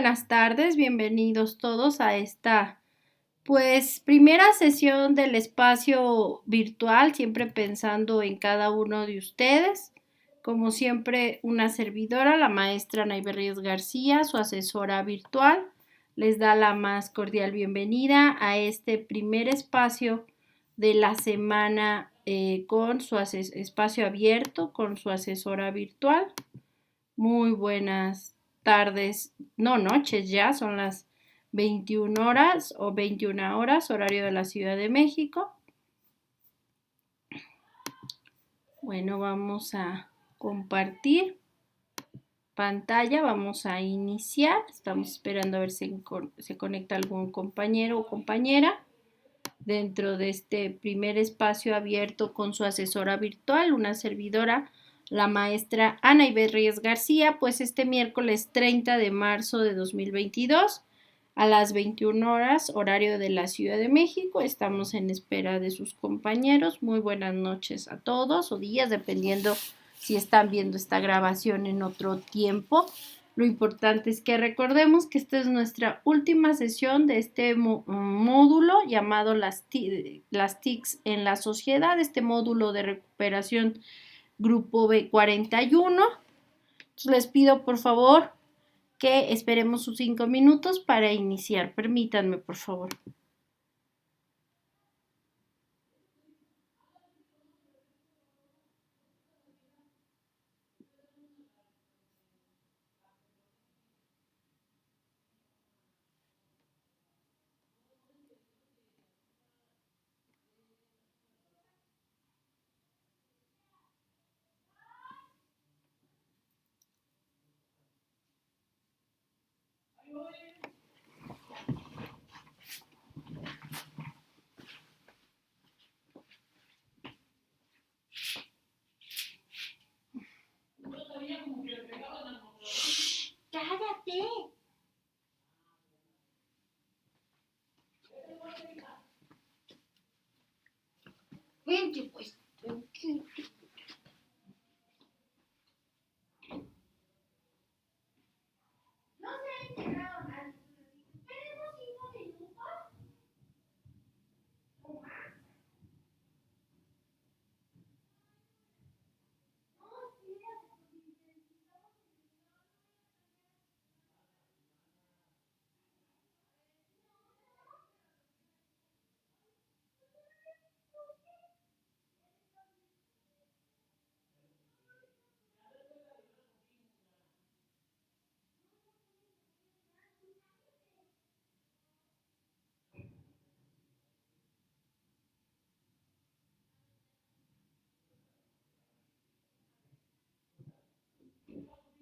Buenas tardes, bienvenidos todos a esta, primera sesión del espacio virtual, siempre pensando en cada uno de ustedes. Como siempre, una servidora, la maestra Naive Reyes García, su asesora virtual, les da la más cordial bienvenida a este primer espacio de la semana con su espacio abierto, con su asesora virtual. Muy buenas tardes, no noches ya, son las 21 horas o 21 horas, horario de la Ciudad de México. Bueno, vamos a compartir pantalla, vamos a iniciar. Estamos esperando a ver si se conecta algún compañero o compañera dentro de este primer espacio abierto con su asesora virtual, una servidora, la maestra Ana Ibet Reyes García, pues este miércoles 30 de marzo de 2022 a las 21 horas, horario de la Ciudad de México. Estamos en espera de sus compañeros. Muy buenas noches a todos o días, dependiendo si están viendo esta grabación en otro tiempo. Lo importante es que recordemos que esta es nuestra última sesión de este módulo llamado las TICs en la sociedad, este módulo de recuperación grupo B41. Entonces les pido por favor que esperemos sus 5 minutos para iniciar. Permítanme, por favor. ¡Cállate! Vente, pues. No se ha integrado nadie. Esperemos 5 minutos.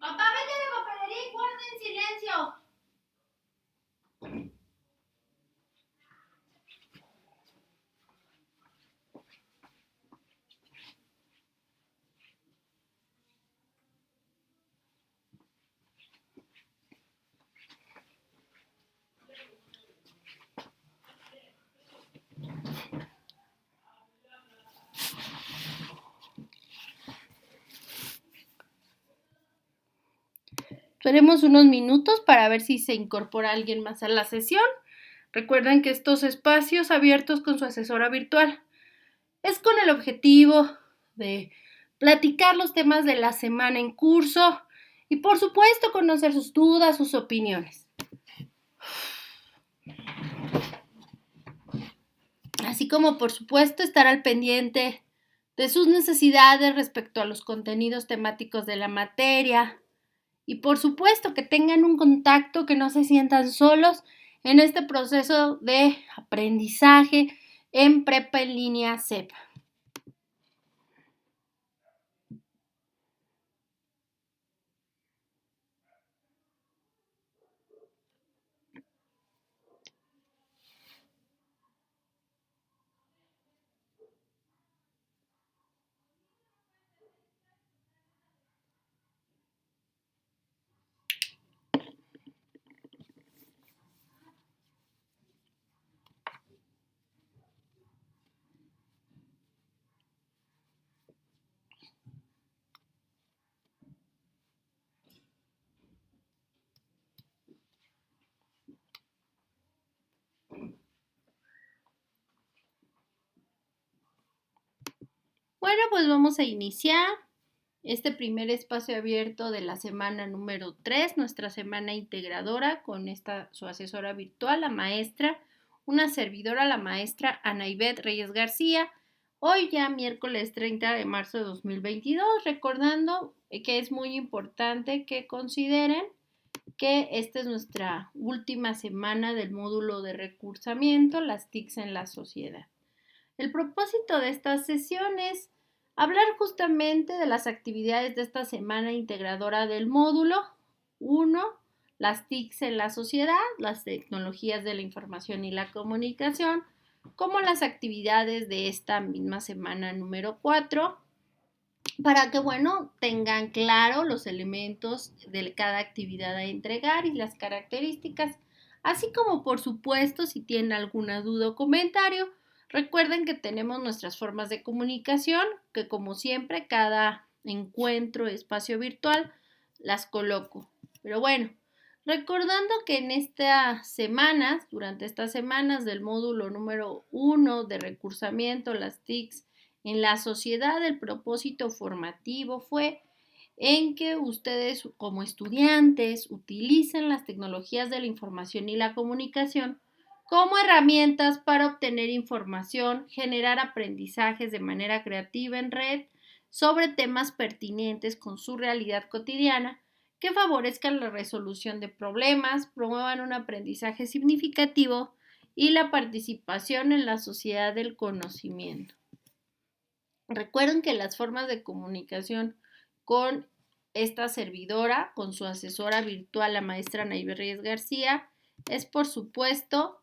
Papá, vete a la papelería y guarda en silencio. Esperemos unos minutos para ver si se incorpora alguien más a la sesión. Recuerden que estos espacios abiertos con su asesora virtual es con el objetivo de platicar los temas de la semana en curso y por supuesto conocer sus dudas, sus opiniones. Así como por supuesto estar al pendiente de sus necesidades respecto a los contenidos temáticos de la materia. Y por supuesto que tengan un contacto, que no se sientan solos en este proceso de aprendizaje en prepa en línea CEP. pues vamos a iniciar este primer espacio abierto de la semana número 3, nuestra semana integradora, con su asesora virtual, la maestra, una servidora, la maestra Anaibet Reyes García. Hoy ya miércoles 30 de marzo de 2022, recordando que es muy importante que consideren que esta es nuestra última semana del módulo de recursamiento, las TICs en la sociedad. El propósito de esta sesión es hablar justamente de las actividades de esta semana integradora del módulo 1, las TICs en la sociedad, las tecnologías de la información y la comunicación, como las actividades de esta misma semana número 4, para que, tengan claro los elementos de cada actividad a entregar y las características, así como, por supuesto, si tienen alguna duda o comentario, recuerden que tenemos nuestras formas de comunicación, que como siempre, cada encuentro, espacio virtual, las coloco. Pero bueno, recordando que en estas semanas, durante estas semanas del módulo número 1 de recursamiento, las TICs, en la sociedad, el propósito formativo fue en que ustedes como estudiantes utilicen las tecnologías de la información y la comunicación como herramientas para obtener información, generar aprendizajes de manera creativa en red sobre temas pertinentes con su realidad cotidiana, que favorezcan la resolución de problemas, promuevan un aprendizaje significativo y la participación en la sociedad del conocimiento. Recuerden que las formas de comunicación con esta servidora, con su asesora virtual, la maestra Naive Reyes García, es por supuesto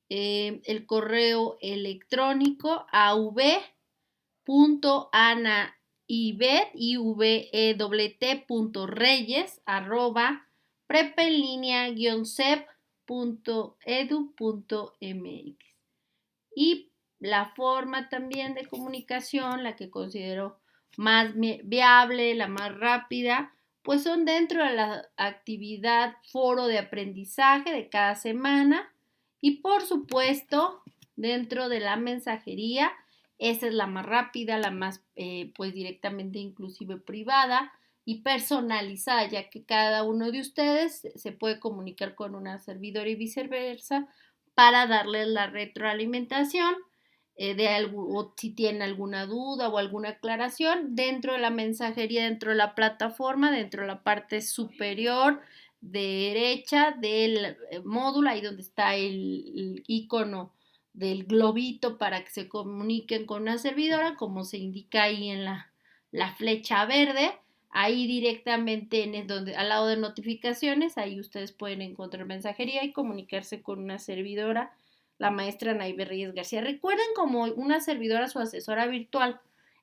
el correo electrónico av.anaibet.reyes@prepenlinea-cep.edu.mx. Y la forma también de comunicación, la que considero más viable, la más rápida, pues son dentro de la actividad foro de aprendizaje de cada semana y por supuesto dentro de la mensajería. Esa es la más rápida, la más pues directamente inclusive privada y personalizada, ya que cada uno de ustedes se puede comunicar con una servidora y viceversa para darles la retroalimentación de algo, o si tienen alguna duda o alguna aclaración dentro de la mensajería, dentro de la plataforma, dentro de la parte superior derecha del módulo, ahí donde está el icono del globito para que se comuniquen con una servidora, como se indica ahí en la flecha verde. Ahí directamente donde, al lado de notificaciones, ahí ustedes pueden encontrar mensajería y comunicarse con una servidora, la maestra Naive Reyes García. Recuerden, como una servidora, su asesora virtual,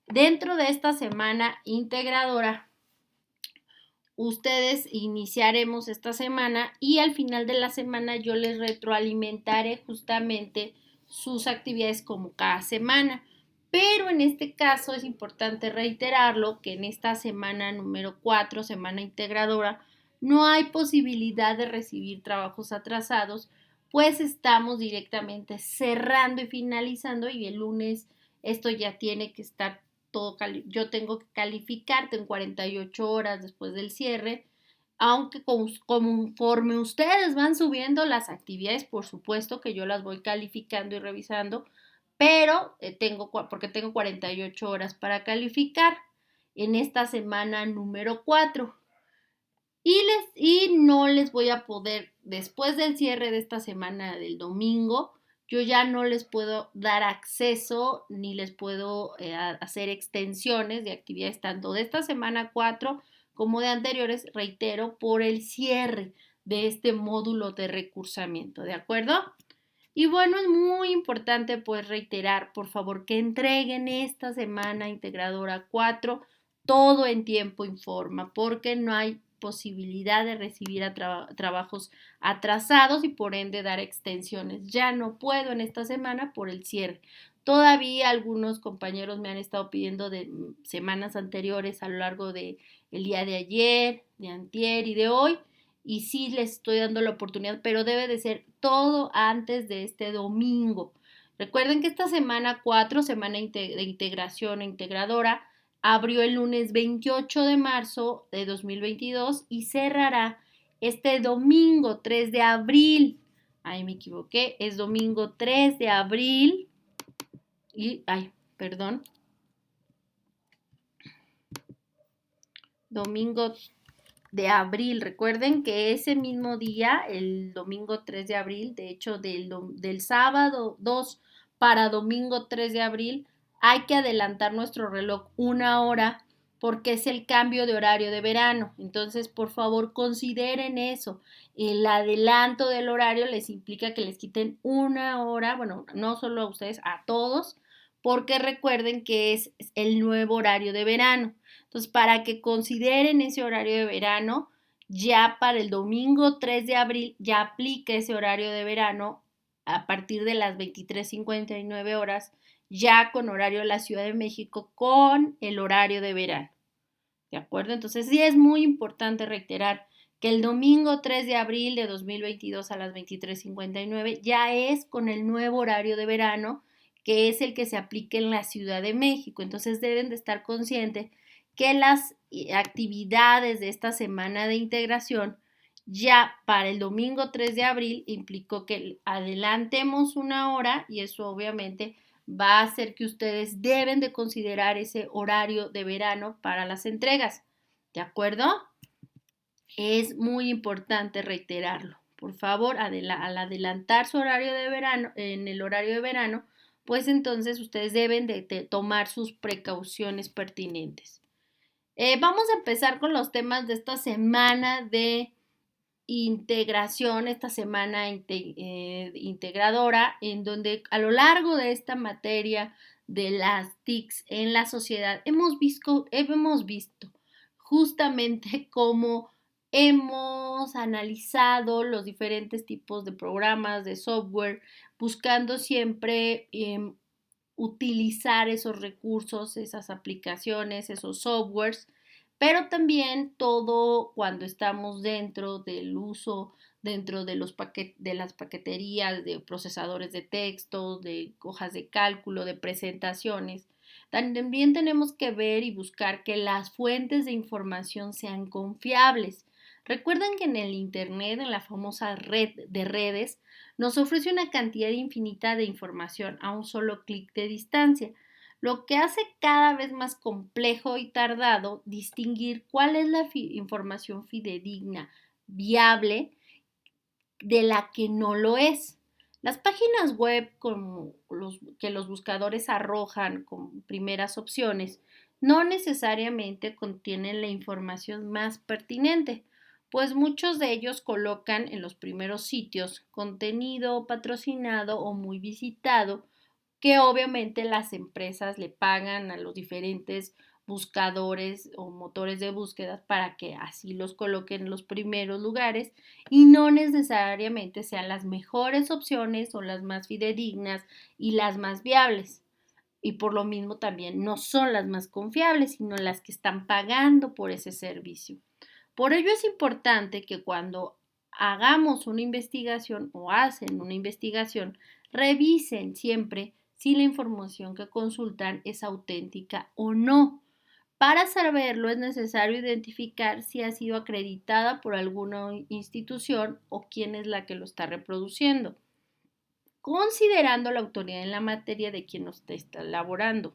dentro de esta semana integradora, ustedes iniciaremos esta semana y al final de la semana yo les retroalimentaré justamente sus actividades como cada semana. Pero en este caso es importante reiterarlo que en esta semana número 4, semana integradora, no hay posibilidad de recibir trabajos atrasados, pues estamos directamente cerrando y finalizando y el lunes esto ya tiene que estar todo, yo tengo que calificarte en 48 horas después del cierre, aunque conforme ustedes van subiendo las actividades, por supuesto que yo las voy calificando y revisando, pero porque tengo 48 horas para calificar en esta semana número 4. Y no les voy a poder, después del cierre de esta semana del domingo, yo ya no les puedo dar acceso ni les puedo hacer extensiones de actividades tanto de esta semana 4 como de anteriores, reitero, por el cierre de este módulo de recursamiento, ¿de acuerdo? Y bueno, es muy importante pues reiterar, por favor, que entreguen esta semana integradora 4 todo en tiempo y forma, porque no hay posibilidad de recibir trabajos atrasados y por ende dar extensiones. Ya no puedo en esta semana por el cierre. Todavía algunos compañeros me han estado pidiendo de semanas anteriores a lo largo de el día de ayer, de antier y de hoy, y sí les estoy dando la oportunidad, pero debe de ser todo antes de este domingo. Recuerden que esta semana 4, semana de integración e integradora, Abrió el lunes 28 de marzo de 2022 y cerrará este domingo 3 de abril. Ahí me equivoqué, es domingo 3 de abril. Perdón. Domingo de abril. Recuerden que ese mismo día, el domingo 3 de abril, de hecho del sábado 2 para domingo 3 de abril, hay que adelantar nuestro reloj 1 hora porque es el cambio de horario de verano. Entonces, por favor, consideren eso. El adelanto del horario les implica que les quiten 1 hora, bueno, no solo a ustedes, a todos, porque recuerden que es el nuevo horario de verano. Entonces, para que consideren ese horario de verano, ya para el domingo 3 de abril ya aplica ese horario de verano a partir de las 23:59 horas, ya con horario de la Ciudad de México, con el horario de verano. ¿De acuerdo? Entonces, sí es muy importante reiterar que el domingo 3 de abril de 2022 a las 23:59 ya es con el nuevo horario de verano, que es el que se aplica en la Ciudad de México. Entonces, deben de estar conscientes que las actividades de esta semana de integración ya para el domingo 3 de abril implicó que adelantemos 1 hora y eso obviamente va a hacer que ustedes deben de considerar ese horario de verano para las entregas. ¿De acuerdo? Es muy importante reiterarlo. Por favor, al adelantar su horario de verano, en el horario de verano, pues entonces ustedes deben de tomar sus precauciones pertinentes. Vamos a empezar con los temas de esta semana de integración, esta semana integradora, en donde a lo largo de esta materia de las TICs en la sociedad hemos visto justamente cómo hemos analizado los diferentes tipos de programas, de software, buscando siempre utilizar esos recursos, esas aplicaciones, esos softwares, pero también todo cuando estamos dentro del uso, dentro de de las paqueterías, de procesadores de texto, de hojas de cálculo, de presentaciones. También tenemos que ver y buscar que las fuentes de información sean confiables. Recuerden que en el Internet, en la famosa red de redes, nos ofrece una cantidad infinita de información a un solo clic de distancia, lo que hace cada vez más complejo y tardado distinguir cuál es la información fidedigna, viable, de la que no lo es. Las páginas web que los buscadores arrojan con primeras opciones no necesariamente contienen la información más pertinente, pues muchos de ellos colocan en los primeros sitios contenido patrocinado o muy visitado que obviamente las empresas le pagan a los diferentes buscadores o motores de búsqueda para que así los coloquen en los primeros lugares y no necesariamente sean las mejores opciones o las más fidedignas y las más viables. Y por lo mismo también no son las más confiables, sino las que están pagando por ese servicio. Por ello es importante que cuando hagamos una investigación o hacen una investigación, revisen siempre si la información que consultan es auténtica o no. Para saberlo es necesario identificar si ha sido acreditada por alguna institución o quién es la que lo está reproduciendo, considerando la autoridad en la materia de quien nos está elaborando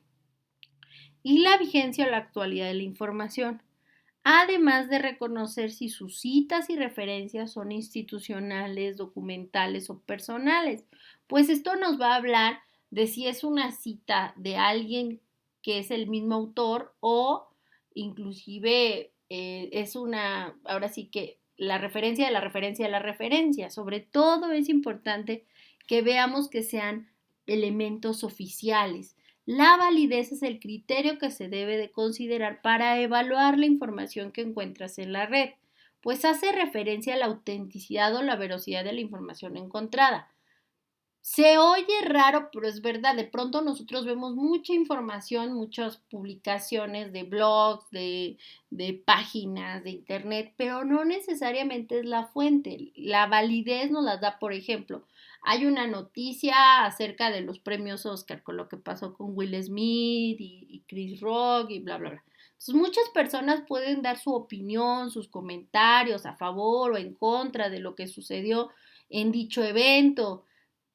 y la vigencia o la actualidad de la información, además de reconocer si sus citas y referencias son institucionales, documentales o personales, pues esto nos va a hablar de si es una cita de alguien que es el mismo autor o inclusive es una, ahora sí que la referencia de la referencia de la referencia. Sobre todo es importante que veamos que sean elementos oficiales. La validez es el criterio que se debe de considerar para evaluar la información que encuentras en la red, pues hace referencia a la autenticidad o la veracidad de la información encontrada. Se oye raro, pero es verdad. De pronto nosotros vemos mucha información, muchas publicaciones de blogs, de páginas, de internet, pero no necesariamente es la fuente. La validez nos la da, por ejemplo, hay una noticia acerca de los premios Oscar, con lo que pasó con Will Smith y Chris Rock y bla, bla, bla. Entonces, muchas personas pueden dar su opinión, sus comentarios a favor o en contra de lo que sucedió en dicho evento,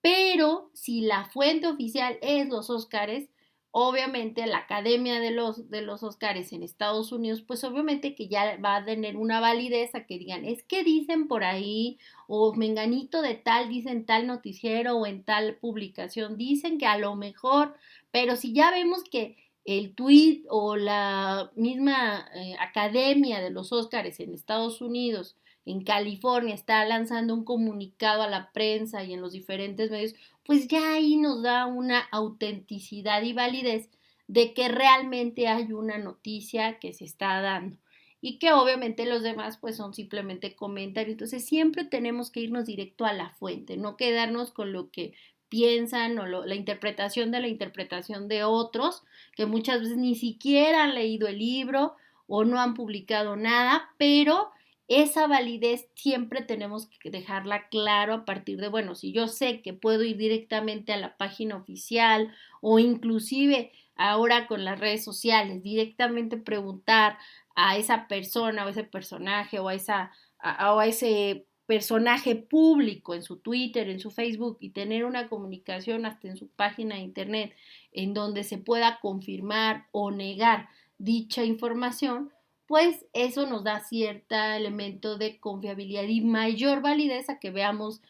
pero si la fuente oficial es los Óscares, obviamente la Academia de los Óscares en Estados Unidos, pues obviamente que ya va a tener una validez a que digan, es que dicen por ahí, o menganito de tal, dicen tal noticiero o en tal publicación, dicen que a lo mejor, pero si ya vemos que el tweet o la misma Academia de los Óscares en Estados Unidos en California está lanzando un comunicado a la prensa y en los diferentes medios, pues ya ahí nos da una autenticidad y validez de que realmente hay una noticia que se está dando y que obviamente los demás pues son simplemente comentarios. Entonces siempre tenemos que irnos directo a la fuente, no quedarnos con lo que piensan o la interpretación de la interpretación de otros que muchas veces ni siquiera han leído el libro o no han publicado nada, pero esa validez siempre tenemos que dejarla claro a partir de, bueno, si yo sé que puedo ir directamente a la página oficial o inclusive ahora con las redes sociales, directamente preguntar a esa persona o ese personaje o a ese personaje público en su Twitter, en su Facebook y tener una comunicación hasta en su página de internet en donde se pueda confirmar o negar dicha información, pues eso nos da cierto elemento de confiabilidad y mayor validez a que veamos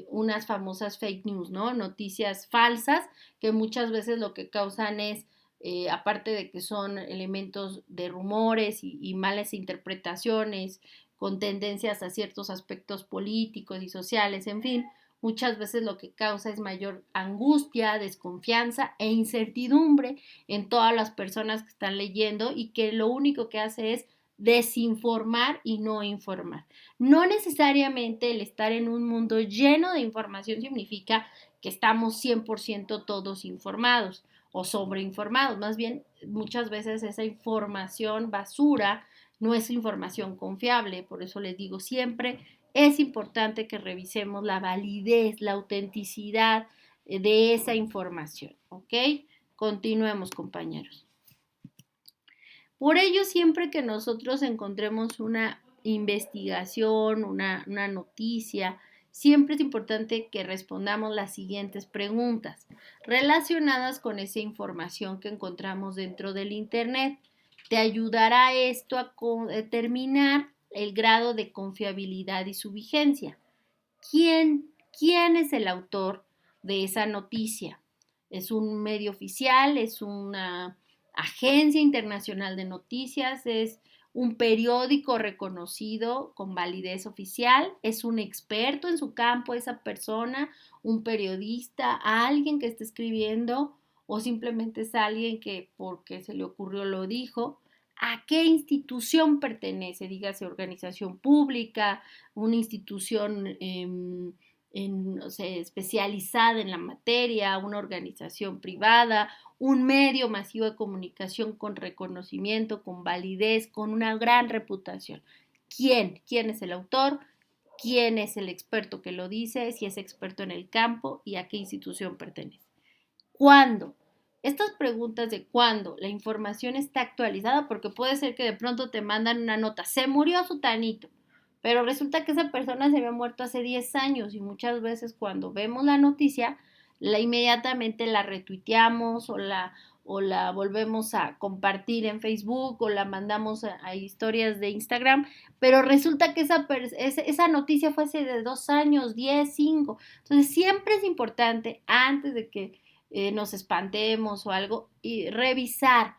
unas famosas fake news, ¿no? Noticias falsas que muchas veces lo que causan es, aparte de que son elementos de rumores y malas interpretaciones con tendencias a ciertos aspectos políticos y sociales, en fin, muchas veces lo que causa es mayor angustia, desconfianza e incertidumbre en todas las personas que están leyendo y que lo único que hace es desinformar y no informar. No necesariamente el estar en un mundo lleno de información significa que estamos 100% todos informados o sobreinformados. Más bien, muchas veces esa información basura no es información confiable. Por eso les digo siempre, es importante que revisemos la validez, la autenticidad de esa información. ¿Ok? Continuemos, compañeros. Por ello, siempre que nosotros encontremos una investigación, una noticia, siempre es importante que respondamos las siguientes preguntas relacionadas con esa información que encontramos dentro del Internet. Te ayudará esto a determinar el grado de confiabilidad y su vigencia. ¿Quién es el autor de esa noticia? ¿Es un medio oficial? ¿Es una agencia internacional de noticias? ¿Es un periódico reconocido con validez oficial? ¿Es un experto en su campo esa persona? ¿Un periodista? ¿Alguien que esté escribiendo? ¿O simplemente es alguien que porque se le ocurrió lo dijo? ¿A qué institución pertenece? Dígase organización pública, una institución no sé, especializada en la materia, una organización privada, un medio masivo de comunicación con reconocimiento, con validez, con una gran reputación. ¿Quién es el autor? ¿Quién es el experto que lo dice? Si es experto en el campo y a qué institución pertenece. ¿Cuándo? Estas preguntas de cuándo la información está actualizada, porque puede ser que de pronto te mandan una nota, se murió sutanito, pero resulta que esa persona se había muerto hace 10 años y muchas veces cuando vemos la noticia, inmediatamente la retuiteamos o la volvemos a compartir en Facebook o la mandamos a historias de Instagram, pero resulta que esa noticia fue hace de 2 años, 10, 5. Entonces siempre es importante, antes de que nos espantemos o algo, y revisar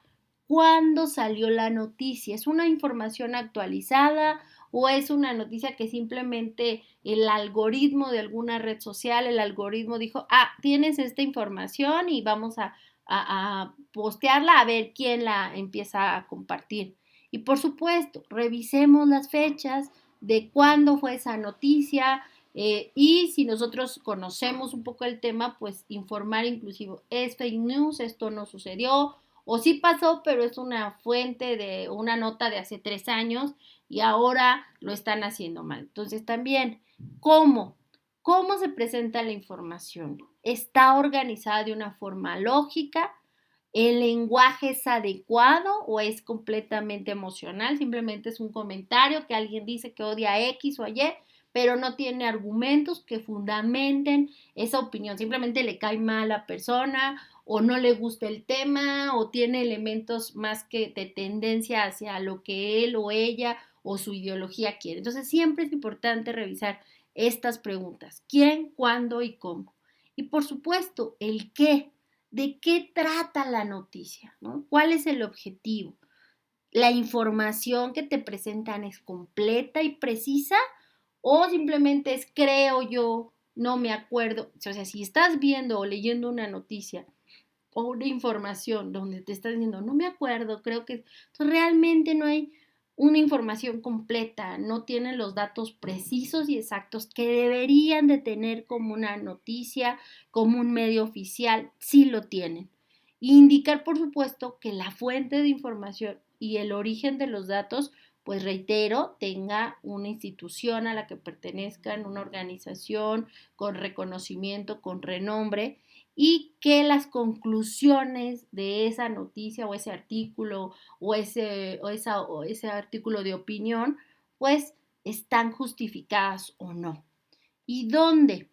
cuándo salió la noticia. ¿Es una información actualizada o es una noticia que simplemente el algoritmo de alguna red social, el algoritmo dijo, tienes esta información y vamos a postearla a ver quién la empieza a compartir? Y por supuesto, revisemos las fechas de cuándo fue esa noticia, y si nosotros conocemos un poco el tema, pues informar inclusive, es fake news, esto no sucedió, o sí pasó, pero es una fuente de una nota de hace 3 años y ahora lo están haciendo mal. Entonces también, ¿cómo? ¿Cómo se presenta la información? ¿Está organizada de una forma lógica? ¿El lenguaje es adecuado o es completamente emocional? Simplemente es un comentario que alguien dice que odia a X o a Y, pero no tiene argumentos que fundamenten esa opinión. Simplemente le cae mal a la persona o no le gusta el tema o tiene elementos más que de tendencia hacia lo que él o ella o su ideología quiere. Entonces siempre es importante revisar estas preguntas. ¿Quién, cuándo y cómo? Y por supuesto, el qué. ¿De qué trata la noticia? ¿No? ¿Cuál es el objetivo? ¿La información que te presentan es completa y precisa? ¿O simplemente es creo yo, no me acuerdo? O sea, si estás viendo o leyendo una noticia o una información donde te estás diciendo, no me acuerdo, creo que entonces realmente no hay una información completa, no tienen los datos precisos y exactos que deberían de tener como una noticia, como un medio oficial, sí lo tienen. Indicar, por supuesto, que la fuente de información y el origen de los datos, pues reitero, tenga una institución a la que pertenezcan, una organización con reconocimiento, con renombre, y que las conclusiones de esa noticia o ese artículo o ese artículo de opinión, pues están justificadas o no. ¿Y dónde?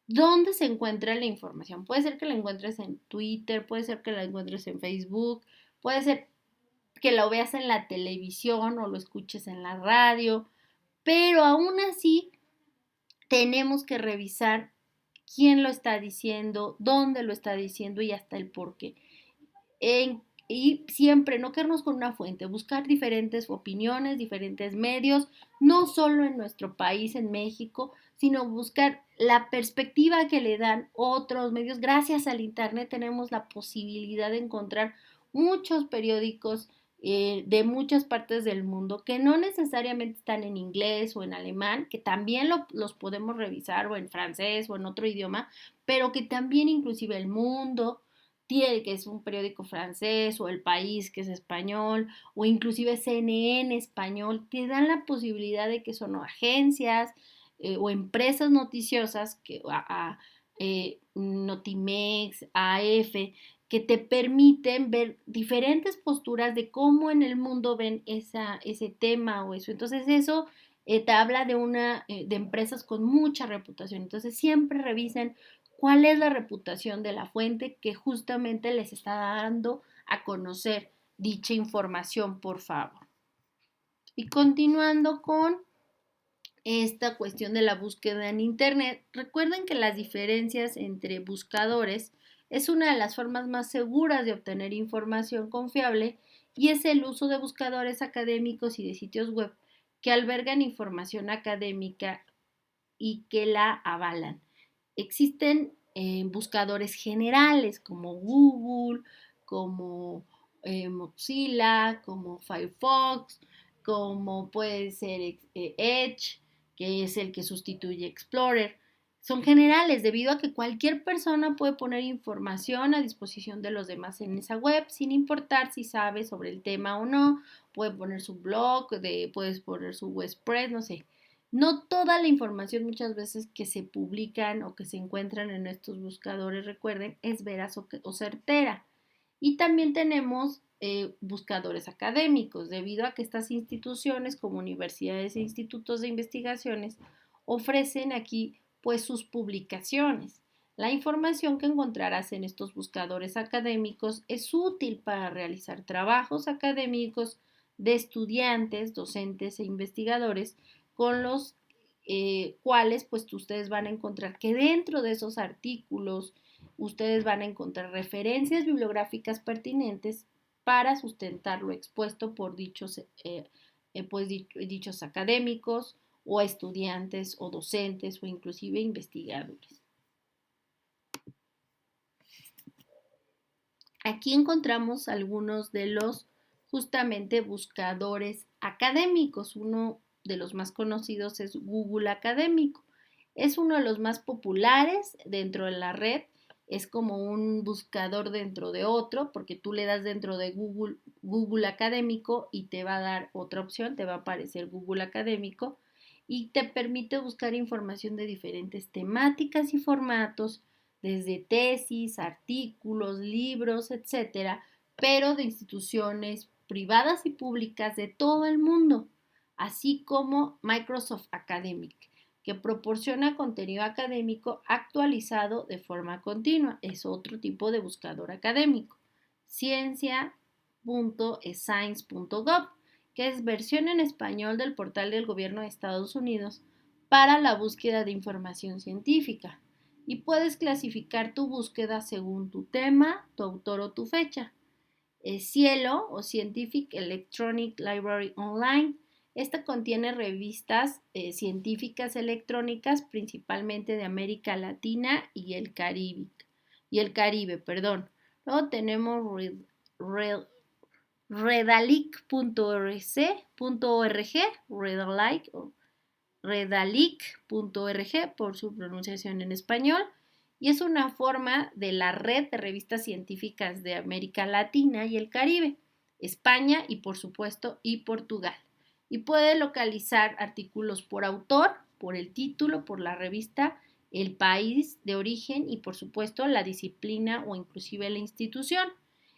¿Dónde se encuentra la información? Puede ser que la encuentres en Twitter, puede ser que la encuentres en Facebook, puede ser que lo veas en la televisión o lo escuches en la radio, pero aún así tenemos que revisar quién lo está diciendo, dónde lo está diciendo y hasta el por qué. Y siempre no quedarnos con una fuente, buscar diferentes opiniones, diferentes medios, no solo en nuestro país, en México, sino buscar la perspectiva que le dan otros medios. Gracias al Internet tenemos la posibilidad de encontrar muchos periódicos de muchas partes del mundo que no necesariamente están en inglés o en alemán, que también los podemos revisar o en francés o en otro idioma, pero que también inclusive el mundo tiene, que es un periódico francés, o El País, que es español, o inclusive CNN español, te dan la posibilidad de que son agencias o empresas noticiosas, Notimex, AF, que te permiten ver diferentes posturas de cómo en el mundo ven ese tema o eso. Entonces eso te habla de empresas con mucha reputación. Entonces siempre revisen cuál es la reputación de la fuente que justamente les está dando a conocer dicha información, por favor. Y continuando con esta cuestión de la búsqueda en Internet, recuerden que las diferencias entre buscadores es una de las formas más seguras de obtener información confiable y es el uso de buscadores académicos y de sitios web que albergan información académica y que la avalan. Existen buscadores generales como Google, como Mozilla, como Firefox, como puede ser Edge, que es el que sustituye Explorer. Son generales debido a que cualquier persona puede poner información a disposición de los demás en esa web sin importar si sabe sobre el tema o no. Puede poner su blog, puedes poner su WordPress, no sé. No toda la información muchas veces que se publican o que se encuentran en estos buscadores, recuerden, es veraz o certera. Y también tenemos buscadores académicos, debido a que estas instituciones como universidades e institutos de investigaciones ofrecen aquí pues sus publicaciones. La información que encontrarás en estos buscadores académicos es útil para realizar trabajos académicos de estudiantes, docentes e investigadores con los cuales pues ustedes van a encontrar que dentro de esos artículos ustedes van a encontrar referencias bibliográficas pertinentes para sustentar lo expuesto por dichos académicos o estudiantes o docentes o inclusive investigadores. Aquí encontramos algunos de los justamente buscadores académicos. Uno de los más conocidos es Google Académico. Es uno de los más populares dentro de la red. Es como un buscador dentro de otro, porque tú le das dentro de Google Académico y te va a dar otra opción, te va a aparecer Google Académico. y te permite buscar información de diferentes temáticas y formatos, desde tesis, artículos, libros, etcétera, pero de instituciones privadas y públicas de todo el mundo, así como Microsoft Academic, que proporciona contenido académico actualizado de forma continua. Es otro tipo de buscador académico. Ciencia.science.gov, que es versión en español del portal del gobierno de Estados Unidos para la búsqueda de información científica. Y puedes clasificar tu búsqueda según tu tema, tu autor o tu fecha. Cielo o Scientific Electronic Library Online. Esta contiene revistas científicas electrónicas principalmente de América Latina y el Caribe. Luego tenemos redalic.org por su pronunciación en español, y es una forma de la red de revistas científicas de América Latina y el Caribe, España y por supuesto y Portugal. Y puede localizar artículos por autor, por el título, por la revista, el país de origen y por supuesto la disciplina o inclusive la institución.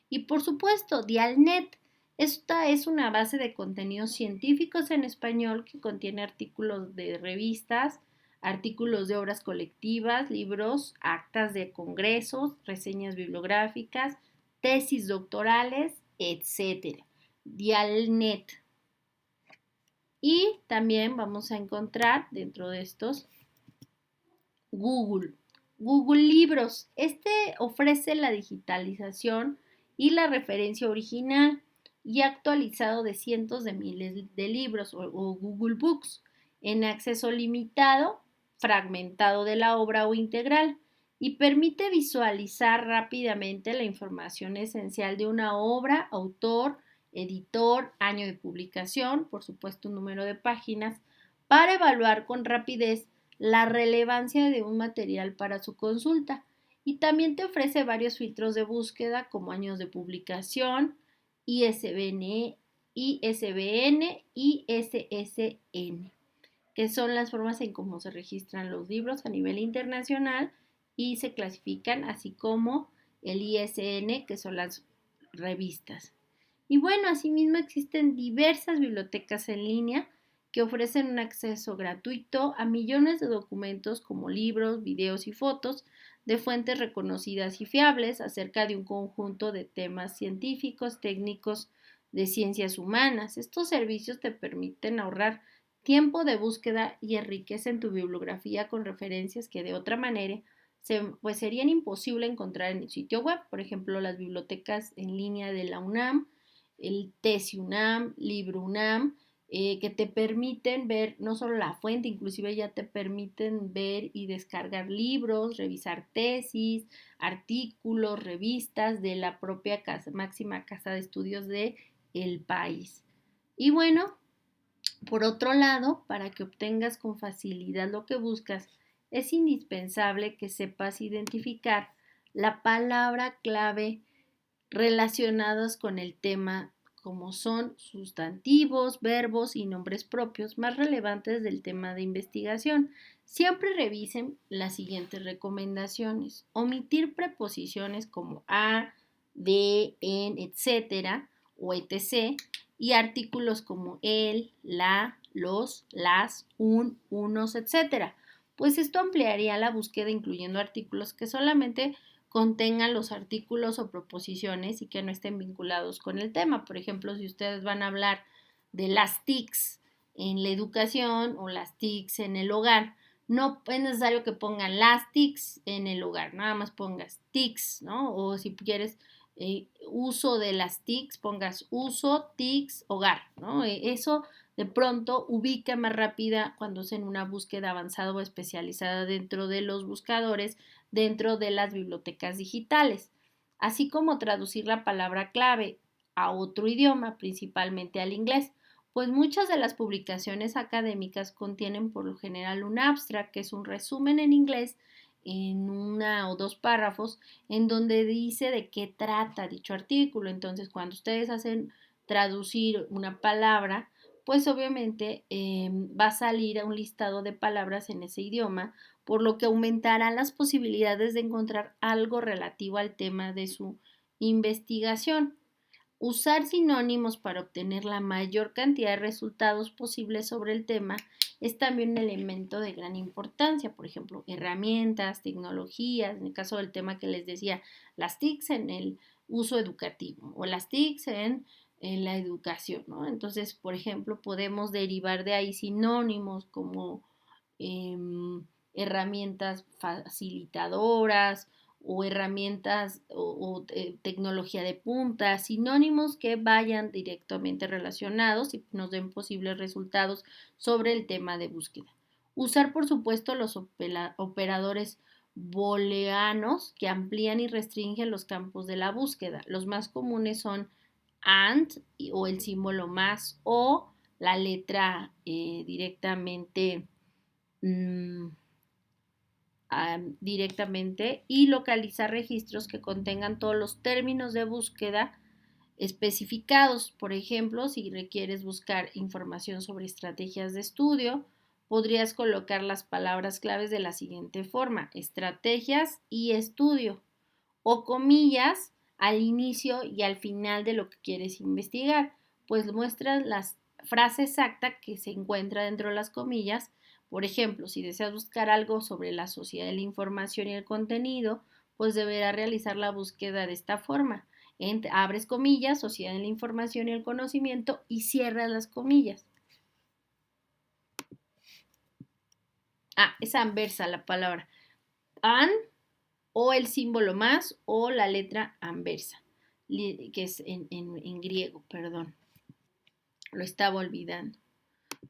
Y por supuesto, Dialnet. Esta es una base de contenidos científicos en español que contiene artículos de revistas, artículos de obras colectivas, libros, actas de congresos, reseñas bibliográficas, tesis doctorales, etc. Dialnet. Y también vamos a encontrar dentro de estos Google. Google Libros. Este ofrece la digitalización y la referencia original y actualizado de cientos de miles de libros o Google Books en acceso limitado, fragmentado de la obra o integral, y permite visualizar rápidamente la información esencial de una obra, autor, editor, año de publicación, por supuesto un número de páginas, para evaluar con rapidez la relevancia de un material para su consulta, y también te ofrece varios filtros de búsqueda como años de publicación, ISBN, ISBN y SSN, que son las formas en cómo se registran los libros a nivel internacional y se clasifican, así como el ISN, que son las revistas. Y bueno, asimismo existen diversas bibliotecas en línea que ofrecen un acceso gratuito a millones de documentos como libros, videos y fotos de fuentes reconocidas y fiables acerca de un conjunto de temas científicos, técnicos, de ciencias humanas. Estos servicios te permiten ahorrar tiempo de búsqueda y enriquecen tu bibliografía con referencias que de otra manera pues serían imposible encontrar en el sitio web. Por ejemplo, las bibliotecas en línea de la UNAM, el TESI UNAM, Libro UNAM, que te permiten ver no solo la fuente, inclusive ya te permiten ver y descargar libros, revisar tesis, artículos, revistas de la propia máxima casa de estudios de el país. Y bueno, por otro lado, para que obtengas con facilidad lo que buscas, es indispensable que sepas identificar la palabra clave relacionados con el tema, como son sustantivos, verbos y nombres propios más relevantes del tema de investigación. Siempre revisen las siguientes recomendaciones. Omitir preposiciones como a, de, en, etcétera o etc. y artículos como el, la, los, las, un, unos, etcétera. Pues esto ampliaría la búsqueda incluyendo artículos que solamente contengan los artículos o proposiciones y que no estén vinculados con el tema. Por ejemplo, si ustedes van a hablar de las TICs en la educación o las TICs en el hogar, no es necesario que pongan las TICs en el hogar, nada más pongas TICs, ¿no? O si quieres uso de las TICs, pongas uso, TICs, hogar, ¿no? Eso de pronto ubica más rápida cuando hacen una búsqueda avanzada o especializada dentro de los buscadores, dentro de las bibliotecas digitales, así como traducir la palabra clave a otro idioma, principalmente al inglés, pues muchas de las publicaciones académicas contienen por lo general un abstract, que es un resumen en inglés en una o dos párrafos, en donde dice de qué trata dicho artículo. Entonces, cuando ustedes hacen traducir una palabra, pues obviamente va a salir a un listado de palabras en ese idioma, por lo que aumentarán las posibilidades de encontrar algo relativo al tema de su investigación. Usar sinónimos para obtener la mayor cantidad de resultados posibles sobre el tema es también un elemento de gran importancia. Por ejemplo, herramientas, tecnologías, en el caso del tema que les decía, las TICs en el uso educativo o las TICs en la educación, ¿no? Entonces, por ejemplo, podemos derivar de ahí sinónimos como eh, herramientas facilitadoras o herramientas tecnología de punta, sinónimos que vayan directamente relacionados y nos den posibles resultados sobre el tema de búsqueda. Usar, por supuesto, los operadores booleanos que amplían y restringen los campos de la búsqueda. Los más comunes son and o el símbolo más o la letra directamente directamente y localizar registros que contengan todos los términos de búsqueda especificados. Por ejemplo, si requieres buscar información sobre estrategias de estudio, podrías colocar las palabras claves de la siguiente forma: estrategias y estudio, o comillas al inicio y al final de lo que quieres investigar, pues muestras la frase exacta que se encuentra dentro de las comillas. Por ejemplo, si deseas buscar algo sobre la sociedad de la información y el contenido, pues deberás realizar la búsqueda de esta forma. Abres comillas, sociedad de la información y el conocimiento, y cierras las comillas. Es anversa la palabra. An o el símbolo más o la letra anversa, que es en griego, perdón, lo estaba olvidando.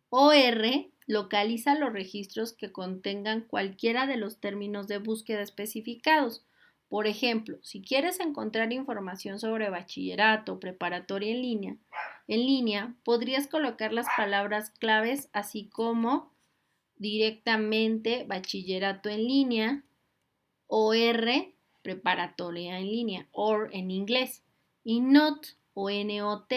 OR localiza los registros que contengan cualquiera de los términos de búsqueda especificados. Por ejemplo, si quieres encontrar información sobre bachillerato, preparatoria en línea, podrías colocar las palabras claves así como directamente bachillerato en línea, OR preparatoria en línea, OR en inglés, y NOT o NOT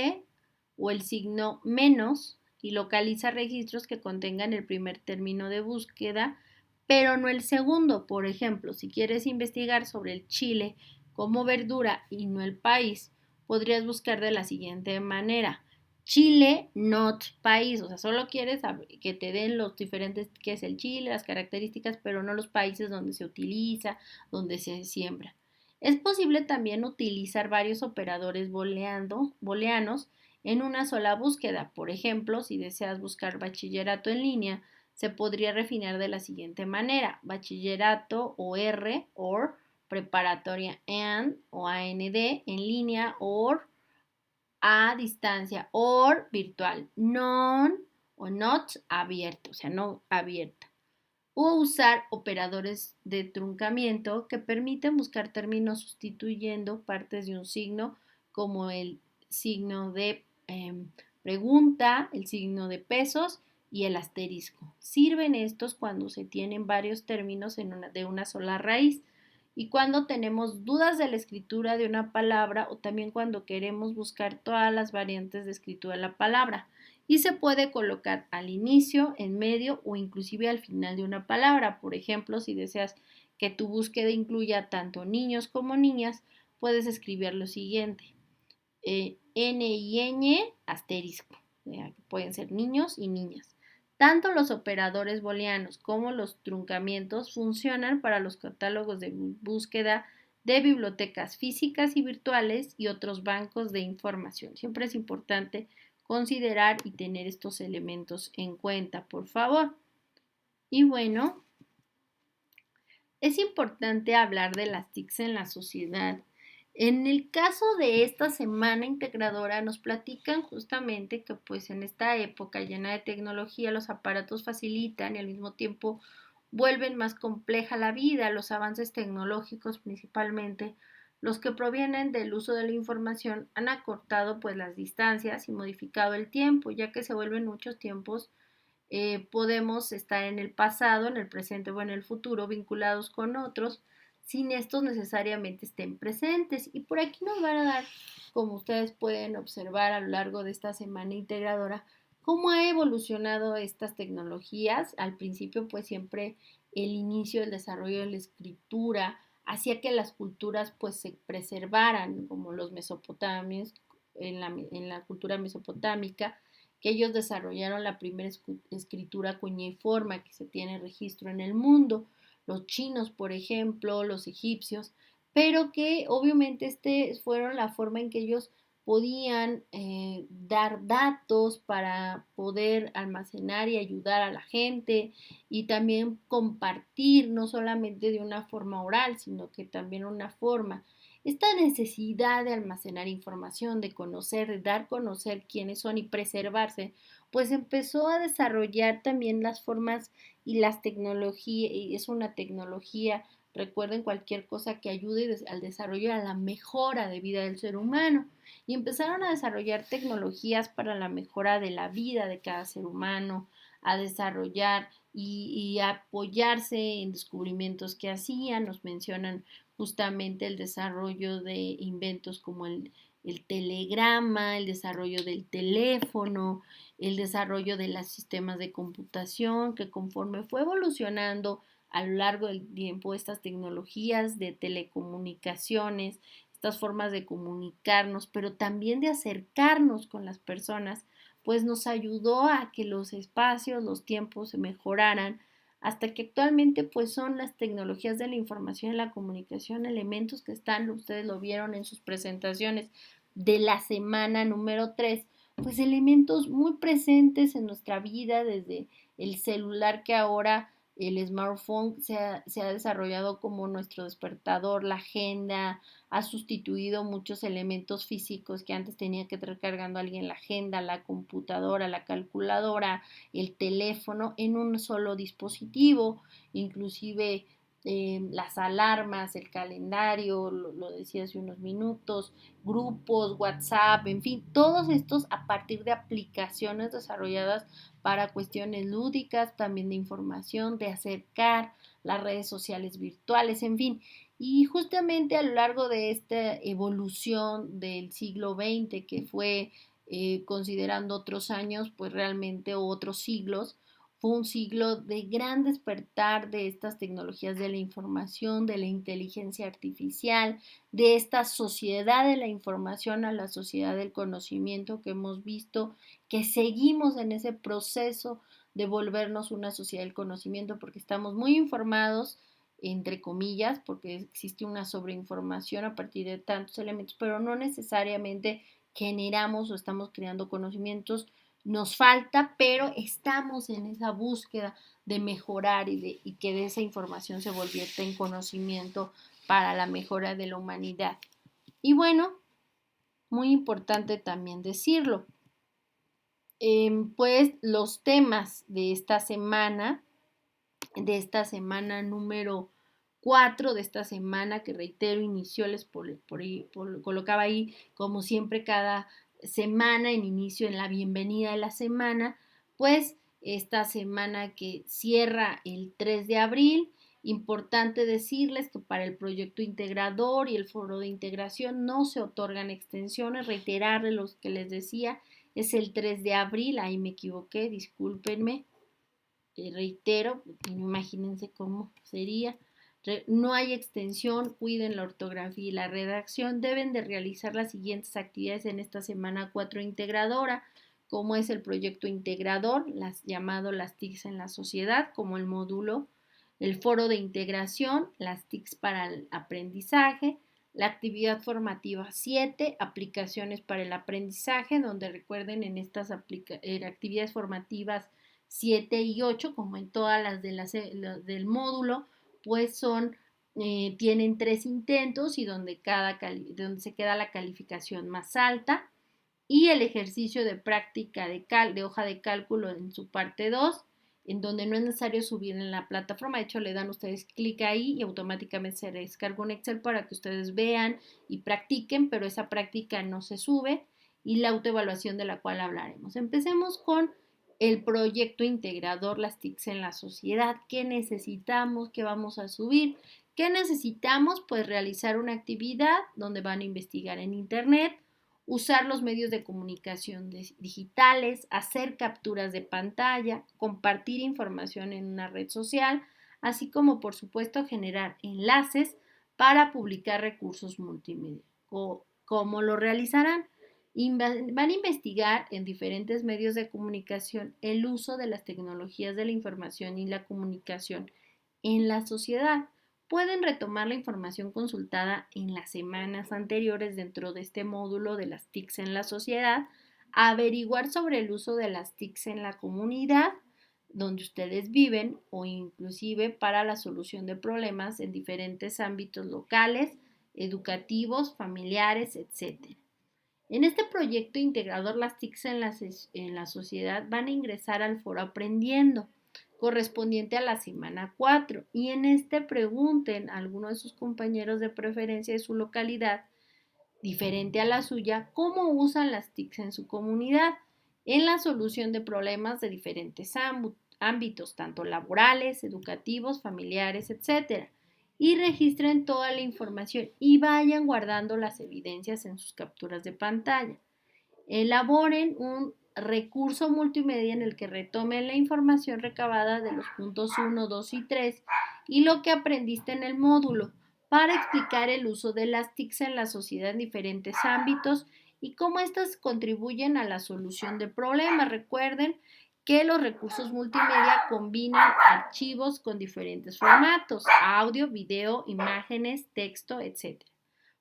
o el signo menos, y localiza registros que contengan el primer término de búsqueda, pero no el segundo. Por ejemplo, si quieres investigar sobre el chile como verdura y no el país, podrías buscar de la siguiente manera: Chile, not país. O sea, solo quieres que te den los diferentes, qué es el chile, las características, pero no los países donde se utiliza, donde se siembra. Es posible también utilizar varios operadores booleanos en una sola búsqueda. Por ejemplo, si deseas buscar bachillerato en línea, se podría refinar de la siguiente manera: bachillerato or preparatoria and o AND en línea or a distancia or virtual, non o not abierto, o sea, no abierta. O usar operadores de truncamiento que permiten buscar términos sustituyendo partes de un signo, como el signo de pregunta, el signo de pesos y el asterisco. Sirven estos cuando se tienen varios términos de una sola raíz y cuando tenemos dudas de la escritura de una palabra, o también cuando queremos buscar todas las variantes de escritura de la palabra. Y se puede colocar al inicio, en medio o inclusive al final de una palabra. Por ejemplo, si deseas que tu búsqueda incluya tanto niños como niñas, puedes escribir lo siguiente: N y Ñ asterisco. Pueden ser niños y niñas. Tanto los operadores booleanos como los truncamientos funcionan para los catálogos de búsqueda de bibliotecas físicas y virtuales y otros bancos de información. Siempre es importante considerar y tener estos elementos en cuenta, por favor. Y bueno, es importante hablar de las TICs en la sociedad. En el caso de esta semana integradora nos platican justamente que pues en esta época llena de tecnología los aparatos facilitan y al mismo tiempo vuelven más compleja la vida. Los avances tecnológicos, principalmente los que provienen del uso de la información, han acortado pues las distancias y modificado el tiempo, ya que se vuelven muchos tiempos. Podemos estar en el pasado, en el presente o en el futuro vinculados con otros sin estos necesariamente estén presentes. Y por aquí nos van a dar, como ustedes pueden observar a lo largo de esta semana integradora, ¿Cómo ha evolucionado estas tecnologías? Al principio, pues siempre el inicio del desarrollo de la escritura hacía que las culturas pues se preservaran, como los mesopotamios, en la cultura mesopotámica, que ellos desarrollaron la primera escritura cuñiforme que se tiene registro en el mundo, los chinos, por ejemplo, los egipcios, pero que obviamente fueron la forma en que ellos podían dar datos para poder almacenar y ayudar a la gente y también compartir, no solamente de una forma oral, sino que también una forma. Esta necesidad de almacenar información, de conocer, de dar a conocer quiénes son y preservarse, pues empezó a desarrollar también las formas y las tecnologías, y es una tecnología, recuerden, cualquier cosa que ayude al desarrollo, a la mejora de vida del ser humano. Y empezaron a desarrollar tecnologías para la mejora de la vida de cada ser humano, a desarrollar y apoyarse en descubrimientos que hacían. Nos mencionan justamente el desarrollo de inventos como el telegrama, el desarrollo del teléfono, el desarrollo de los sistemas de computación, que conforme fue evolucionando a lo largo del tiempo estas tecnologías de telecomunicaciones, estas formas de comunicarnos, pero también de acercarnos con las personas, pues nos ayudó a que los espacios, los tiempos se mejoraran, hasta que actualmente pues son las tecnologías de la información y la comunicación elementos que están, ustedes lo vieron en sus presentaciones de la semana número 3, pues elementos muy presentes en nuestra vida, desde el celular, que ahora el smartphone se ha desarrollado como nuestro despertador, la agenda, ha sustituido muchos elementos físicos que antes tenía que estar cargando alguien, la agenda, la computadora, la calculadora, el teléfono, en un solo dispositivo, inclusive las alarmas, el calendario, lo decía hace unos minutos, grupos, WhatsApp, en fin, todos estos a partir de aplicaciones desarrolladas para cuestiones lúdicas, también de información, de acercar las redes sociales virtuales, en fin. Y justamente a lo largo de esta evolución del siglo XX, que fue considerando otros años, pues realmente otros siglos, fue un siglo de gran despertar de estas tecnologías de la información, de la inteligencia artificial, de esta sociedad de la información a la sociedad del conocimiento que hemos visto, que seguimos en ese proceso de volvernos una sociedad del conocimiento porque estamos muy informados, entre comillas, porque existe una sobreinformación a partir de tantos elementos, pero no necesariamente generamos o estamos creando conocimientos. Nos falta, pero estamos en esa búsqueda de mejorar y que de esa información se convierta en conocimiento para la mejora de la humanidad. Y bueno, muy importante también decirlo, pues los temas de esta semana número 4, de esta semana que reitero, inició, colocaba ahí como siempre cada semana en inicio, en la bienvenida de la semana, pues esta semana que cierra el 3 de abril, importante decirles que para el proyecto integrador y el foro de integración no se otorgan extensiones, reiterarles lo que les decía, es el 3 de abril, ahí me equivoqué, discúlpenme, reitero, imagínense cómo sería. No hay extensión, cuiden la ortografía y la redacción. Deben de realizar las siguientes actividades en esta semana 4 integradora, como es el proyecto integrador, llamado las TICs en la sociedad, como el módulo, el foro de integración, las TICs para el aprendizaje, la actividad formativa 7, aplicaciones para el aprendizaje, donde recuerden en estas actividades formativas 7 y 8, como en todas las del módulo, pues tienen 3 intentos y donde se queda la calificación más alta, y el ejercicio de práctica de hoja de cálculo en su parte 2, en donde no es necesario subir en la plataforma. De hecho, le dan ustedes clic ahí y automáticamente se descarga un Excel para que ustedes vean y practiquen, pero esa práctica no se sube, y la autoevaluación de la cual hablaremos. Empecemos con el proyecto integrador, las TICs en la sociedad. ¿Qué necesitamos? ¿Qué vamos a subir? ¿Qué necesitamos? Pues realizar una actividad donde van a investigar en internet usar los medios de comunicación digitales, hacer capturas de pantalla, compartir información en una red social, así como por supuesto generar enlaces para publicar recursos multimedia. ¿Cómo lo realizarán? Van a investigar en diferentes medios de comunicación el uso de las tecnologías de la información y la comunicación en la sociedad. Pueden retomar la información consultada en las semanas anteriores dentro de este módulo de las TICs en la sociedad, averiguar sobre el uso de las TICs en la comunidad donde ustedes viven o inclusive para la solución de problemas en diferentes ámbitos locales, educativos, familiares, etc. En este proyecto integrador, las TICs en la sociedad van a ingresar al foro Aprendiendo, correspondiente a la semana 4, y en este pregunten a alguno de sus compañeros de preferencia de su localidad, diferente a la suya, cómo usan las TICs en su comunidad en la solución de problemas de diferentes ámbitos, tanto laborales, educativos, familiares, etc. Y registren toda la información y vayan guardando las evidencias en sus capturas de pantalla. Elaboren un recurso multimedia en el que retomen la información recabada de los puntos 1, 2 y 3 y lo que aprendiste en el módulo para explicar el uso de las TICs en la sociedad en diferentes ámbitos y cómo éstas contribuyen a la solución de problemas. Recuerden que los recursos multimedia combinan archivos con diferentes formatos: audio, video, imágenes, texto, etc.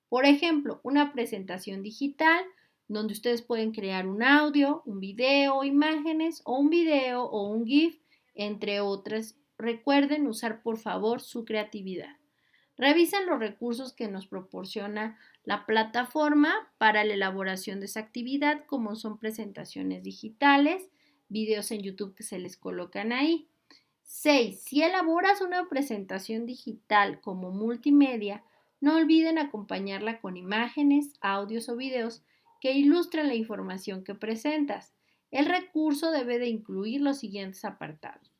Por ejemplo, una presentación digital donde ustedes pueden crear un audio, un video, imágenes o un video o un GIF, entre otras. Recuerden usar por favor su creatividad. Revisen los recursos que nos proporciona la plataforma para la elaboración de esa actividad, como son presentaciones digitales, videos en YouTube que se les colocan ahí. 6. Si elaboras una presentación digital como multimedia, no olviden acompañarla con imágenes, audios o videos que ilustren la información que presentas. El recurso debe de incluir los siguientes apartados: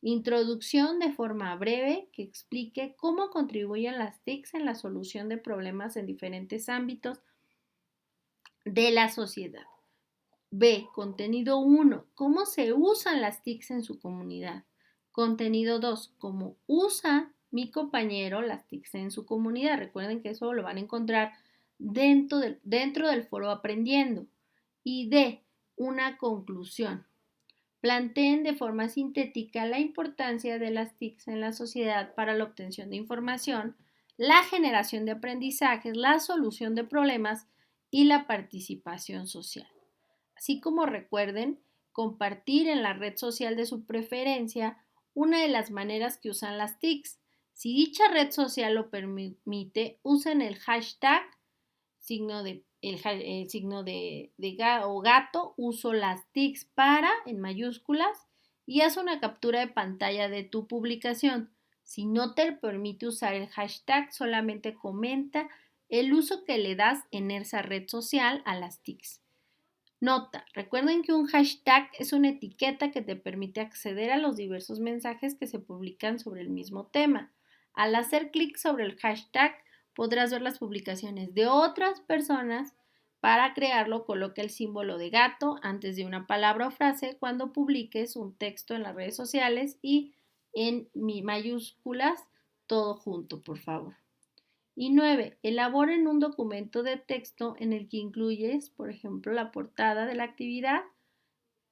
introducción de forma breve que explique cómo contribuyen las TICs en la solución de problemas en diferentes ámbitos de la sociedad. B. Contenido 1. ¿Cómo se usan las TICs en su comunidad? Contenido 2. ¿Cómo usa mi compañero las TICs en su comunidad? Recuerden que eso lo van a encontrar dentro del foro Aprendiendo. Y D. Una conclusión. Planteen de forma sintética la importancia de las TICs en la sociedad para la obtención de información, la generación de aprendizajes, la solución de problemas y la participación social. Así como recuerden compartir en la red social de su preferencia una de las maneras que usan las TICs. Si dicha red social lo permite, usen el hashtag signo de gato, uso las TICs para en mayúsculas y haz una captura de pantalla de tu publicación. Si no te permite usar el hashtag, solamente comenta el uso que le das en esa red social a las TICs. Nota: recuerden que un hashtag es una etiqueta que te permite acceder a los diversos mensajes que se publican sobre el mismo tema. Al hacer clic sobre el hashtag podrás ver las publicaciones de otras personas. Para crearlo, coloca el símbolo de gato antes de una palabra o frase cuando publiques un texto en las redes sociales y en mayúsculas todo junto, por favor. Y 9. Elaboren un documento de texto en el que incluyes, por ejemplo, la portada de la actividad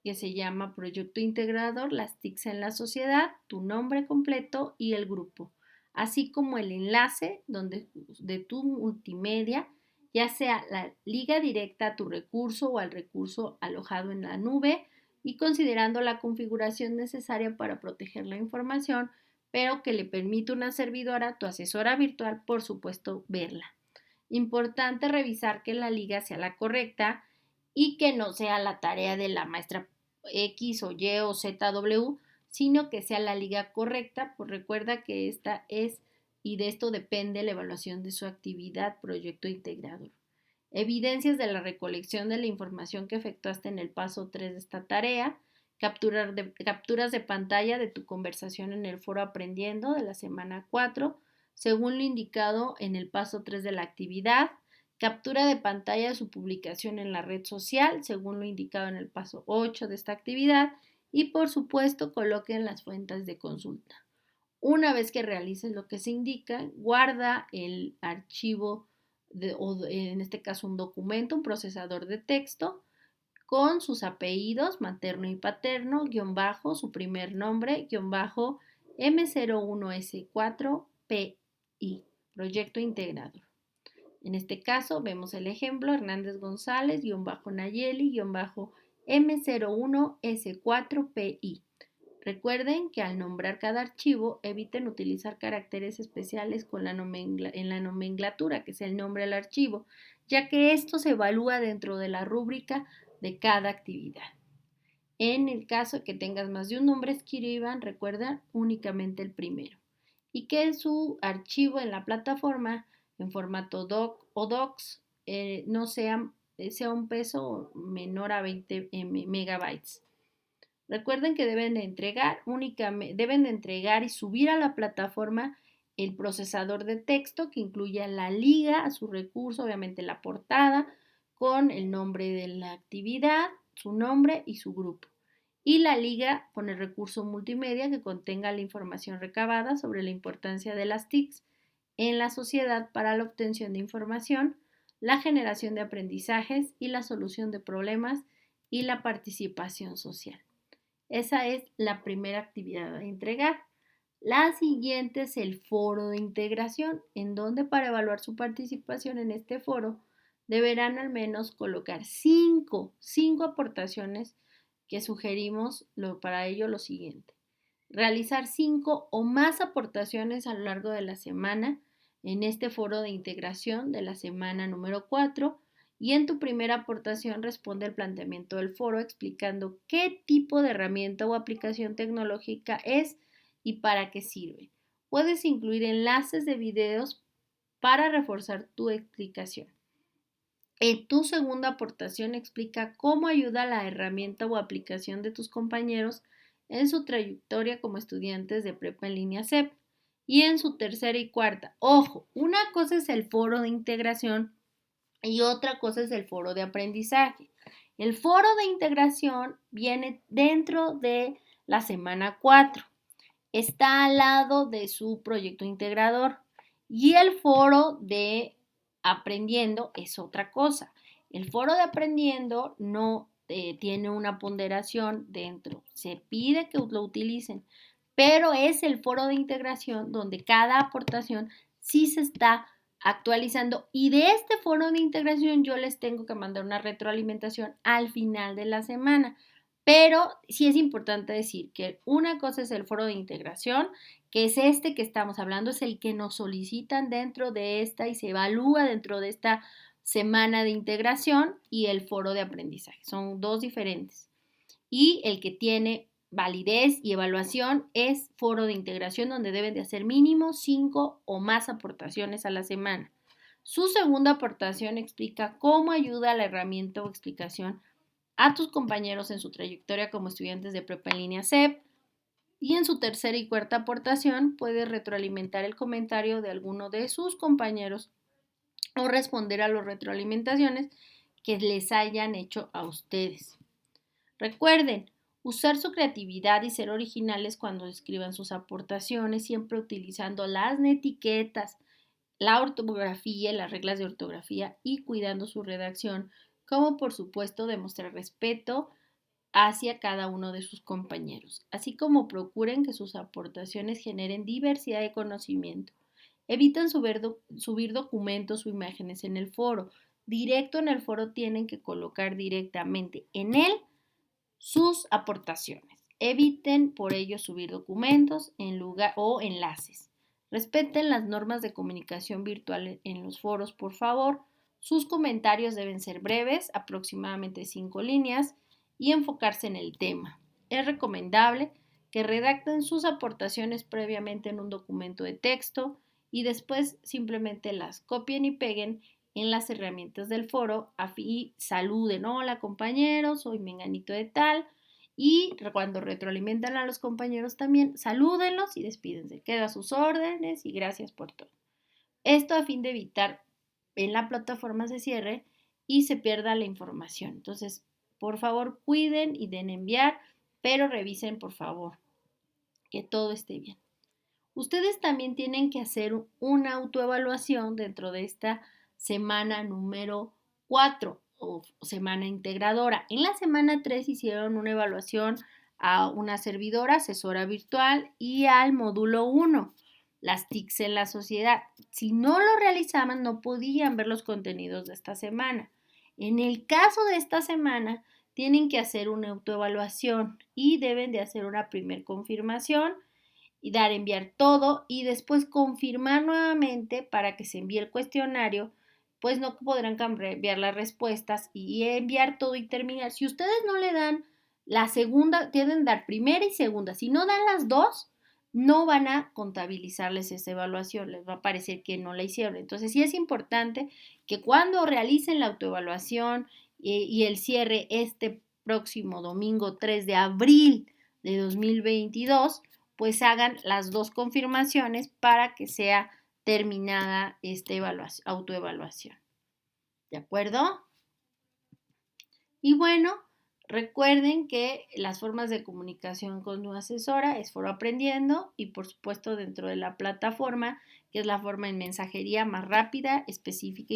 que se llama Proyecto Integrador, las TICs en la sociedad, tu nombre completo y el grupo, así como el enlace de tu multimedia, ya sea la liga directa a tu recurso o al recurso alojado en la nube, y considerando la configuración necesaria para proteger la información, pero que le permite una servidora, tu asesora virtual, por supuesto, verla. Importante revisar que la liga sea la correcta y que no sea la tarea de la maestra X o Y o Z W, sino que sea la liga correcta, pues recuerda que esta es y de esto depende la evaluación de su actividad proyecto integrador. Evidencias de la recolección de la información que efectuaste en el paso 3 de esta tarea. Capturas de pantalla de tu conversación en el foro Aprendiendo de la semana 4, según lo indicado en el paso 3 de la actividad. captura de pantalla de su publicación en la red social, según lo indicado en el paso 8 de esta actividad, y por supuesto coloquen las fuentes de consulta. Una vez que realices lo que se indica, guarda el archivo, o en este caso un documento, un procesador de texto, con sus apellidos materno y paterno, guión bajo, su primer nombre, guión bajo, M01S4PI, proyecto integrador. En este caso vemos el ejemplo, Hernández González, guión bajo Nayeli, guión bajo M01S4PI. Recuerden que al nombrar cada archivo, eviten utilizar caracteres especiales en la nomenclatura, que es el nombre del archivo, ya que esto se evalúa dentro de la rúbrica de cada actividad. En el caso que tengas más de un nombre, escriban, recuerda, únicamente el primero. Y que su archivo en la plataforma, en formato doc o docs, no sea un peso menor a 20 megabytes. Recuerden que deben de entregar y subir a la plataforma el procesador de texto que incluya la liga a su recurso, obviamente la portada, con el nombre de la actividad, su nombre y su grupo. Y la liga con el recurso multimedia que contenga la información recabada sobre la importancia de las TICs en la sociedad para la obtención de información, la generación de aprendizajes y la solución de problemas y la participación social. Esa es la primera actividad a entregar. La siguiente es el foro de integración, en donde para evaluar su participación en este foro deberán al menos colocar cinco aportaciones que sugerimos para ello lo siguiente. Realizar 5 o más aportaciones a lo largo de la semana en este foro de integración de la semana número 4 y en tu primera aportación responde el planteamiento del foro explicando qué tipo de herramienta o aplicación tecnológica es y para qué sirve. Puedes incluir enlaces de videos para reforzar tu explicación. En tu segunda aportación explica cómo ayuda la herramienta o aplicación de tus compañeros en su trayectoria como estudiantes de prepa en línea CEP. Y en su tercera y cuarta, ojo, una cosa es el foro de integración y otra cosa es el foro de aprendizaje. El foro de integración viene dentro de la semana 4. Está al lado de su proyecto integrador. Y el foro de aprendiendo es otra cosa. El foro de aprendiendo no tiene una ponderación dentro. Se pide que lo utilicen, pero es el foro de integración donde cada aportación sí se está actualizando. Y de este foro de integración yo les tengo que mandar una retroalimentación al final de la semana. Pero sí es importante decir que una cosa es el foro de integración, que es este que estamos hablando, es el que nos solicitan dentro de esta y se evalúa dentro de esta semana de integración, y el foro de aprendizaje. Son dos diferentes. Y el que tiene validez y evaluación es foro de integración, donde deben de hacer mínimo 5 o más aportaciones a la semana. Su segunda aportación explica cómo ayuda la herramienta o explicación a tus compañeros en su trayectoria como estudiantes de prepa en línea CEP. Y en su tercera y cuarta aportación puede retroalimentar el comentario de alguno de sus compañeros o responder a las retroalimentaciones que les hayan hecho a ustedes. Recuerden, usar su creatividad y ser originales cuando escriban sus aportaciones, siempre utilizando las etiquetas, la ortografía, las reglas de ortografía y cuidando su redacción, como por supuesto demostrar respeto hacia cada uno de sus compañeros, así como procuren que sus aportaciones generen diversidad de conocimiento. Evitan subir documentos o imágenes en el foro. Directo en el foro tienen que colocar directamente en él sus aportaciones. Eviten por ello subir documentos o enlaces. Respeten las normas de comunicación virtual en los foros, por favor. Sus comentarios deben ser breves, aproximadamente 5 líneas, y enfocarse en el tema. Es recomendable que redacten sus aportaciones previamente en un documento de texto y después simplemente las copien y peguen en las herramientas del foro y saluden, hola compañeros, soy menganito de tal, y cuando retroalimentan a los compañeros también salúdenlos y despídense, queda a sus órdenes y gracias por todo. Esto a fin de evitar en la plataforma se cierre y se pierda la información. Entonces, por favor, cuiden y den enviar, pero revisen, por favor, que todo esté bien. Ustedes también tienen que hacer una autoevaluación dentro de esta semana número 4 o semana integradora. En la semana 3 hicieron una evaluación a una servidora, asesora virtual y al módulo 1, las TICs en la sociedad. Si no lo realizaban, no podían ver los contenidos de esta semana. En el caso de esta semana, tienen que hacer una autoevaluación y deben de hacer una primer confirmación y dar enviar todo y después confirmar nuevamente para que se envíe el cuestionario, pues no podrán cambiar las respuestas y enviar todo y terminar. Si ustedes no le dan la segunda, tienen que dar primera y segunda. Si no dan las dos, no van a contabilizarles esa evaluación, les va a parecer que no la hicieron. Entonces sí es importante que cuando realicen la autoevaluación y el cierre este próximo domingo 3 de abril de 2022, pues hagan las dos confirmaciones para que sea terminada esta autoevaluación. ¿De acuerdo? Y bueno, recuerden que las formas de comunicación con tu asesora es Foro Aprendiendo y por supuesto dentro de la plataforma, que es la forma en mensajería más rápida, específica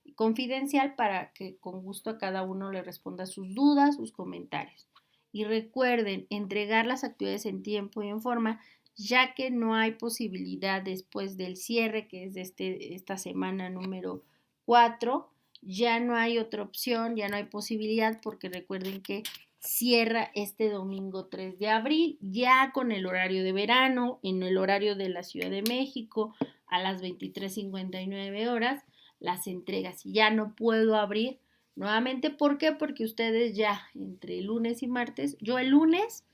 y confidencial para que con gusto a cada uno le responda sus dudas, sus comentarios. Y recuerden entregar las actividades en tiempo y en forma, ya que no hay posibilidad después del cierre, que es de esta semana número 4, ya no hay otra opción, ya no hay posibilidad porque recuerden que cierra este domingo 3 de abril, ya con el horario de verano, en el horario de la Ciudad de México, a las 23:59 horas, las entregas. Y ya no puedo abrir nuevamente. ¿Por qué? Porque ustedes ya entre lunes y martes, yo el lunes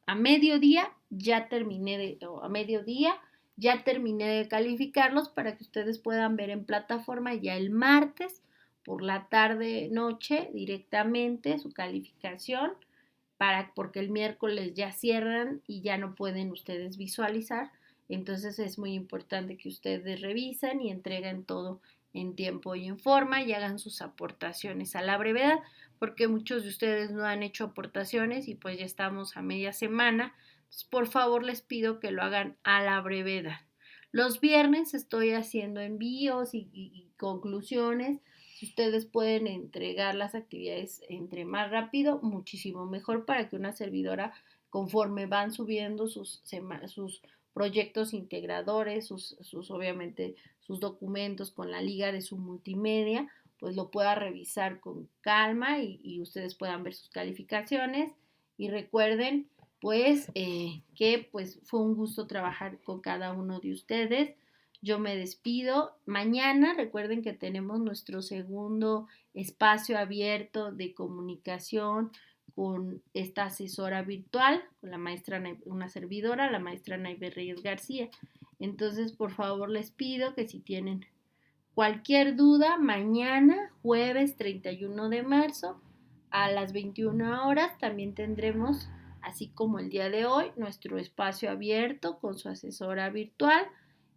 a mediodía, ya terminé a mediodía, ya terminé de calificarlos para que ustedes puedan ver en plataforma ya el martes por la tarde noche directamente su calificación porque el miércoles ya cierran y ya no pueden ustedes visualizar. Entonces es muy importante que ustedes revisen y entreguen todo en tiempo y en forma y hagan sus aportaciones a la brevedad, porque muchos de ustedes no han hecho aportaciones y pues ya estamos a media semana. Entonces, por favor, les pido que lo hagan a la brevedad. Los viernes estoy haciendo envíos y conclusiones. Si ustedes pueden entregar las actividades entre más rápido, muchísimo mejor para que una servidora, conforme van subiendo sus proyectos integradores, obviamente sus documentos con la liga de su multimedia, pues lo pueda revisar con calma y ustedes puedan ver sus calificaciones. Y recuerden, pues, que pues fue un gusto trabajar con cada uno de ustedes. Yo me despido. Mañana recuerden que tenemos nuestro segundo espacio abierto de comunicación con esta asesora virtual, con la maestra, una servidora, la maestra Naive Reyes García. Entonces, por favor, les pido que si tienen cualquier duda, mañana, jueves 31 de marzo, a las 21 horas, también tendremos, así como el día de hoy, nuestro espacio abierto con su asesora virtual